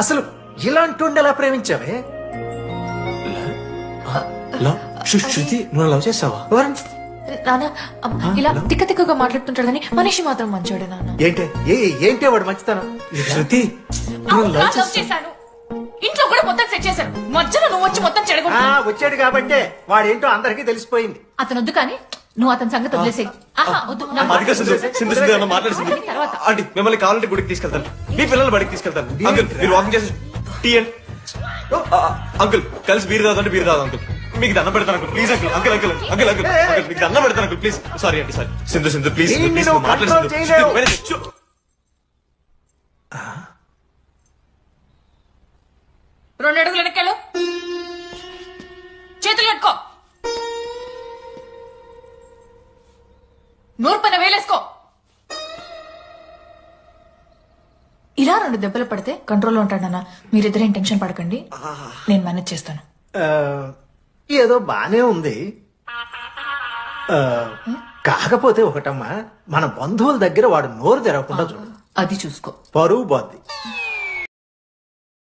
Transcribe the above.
అసలు ఇలాంటి ఎలా ప్రేమించావే? శృతి నువ్వు లవ్ చేసావా? నాన్న ఇలా తిక్క తిక్కగా మాట్లాడుతుంటాడు కానీ మనిషి మాత్రం మంచోడే నాన్న. ఏంటే వాడు మంచితనం? శృతి లవ్ చేశాను, ఇంట్లో కూడా మొత్తం సెట్ చేశాను, మధ్యలో నువ్వు వచ్చి మొత్తం చెడగొట్టా. వచ్చాడు కాబట్టే వాడేంటో అందరికీ తెలిసిపోయింది. అతను వద్దు కానీ నువ్వు అతని సంగతి వదిలేసేయి. ఆంటీ మిమ్మల్ని కావాలంటే గుడికి తీసుకెళ్తాను, మీ పిల్లలు బడికి తీసుకెళ్తాను. అంకుల్ మీరు వాకింగ్ చేసి టీ అండ్ అంకుల్ కలిసి బీర్ తాగుతుంటే బీర్ తాగు అంకుల్. మీకు దండం పెడతాను uncle please uncle. Uncle uncle uncle uncle uncle మీకు దండం పెడతాను అంకుల్ ప్లీజ్. సారీ అండి సారీ. సింధు ప్లీజ్ మాట్లాడుతుంది. 2 అడుగులు వెనక్కాలు, చేతులు కట్టుకో, నూరు పైన వేలేసుకో. ఇలా 2 దెబ్బలు పడితే కంట్రోల్లో ఉంటాడన్నా. మీరిద్దరేం టెన్షన్ పడకండి, నేను మేనేజ్ చేస్తాను. ఏదో బానే ఉంది, కాకపోతే ఒకటమ్మా, మన బంధువుల దగ్గర వాడు నోరు తెరవకుండా చూడు. అది చూసుకో. పరువు బాద్ది.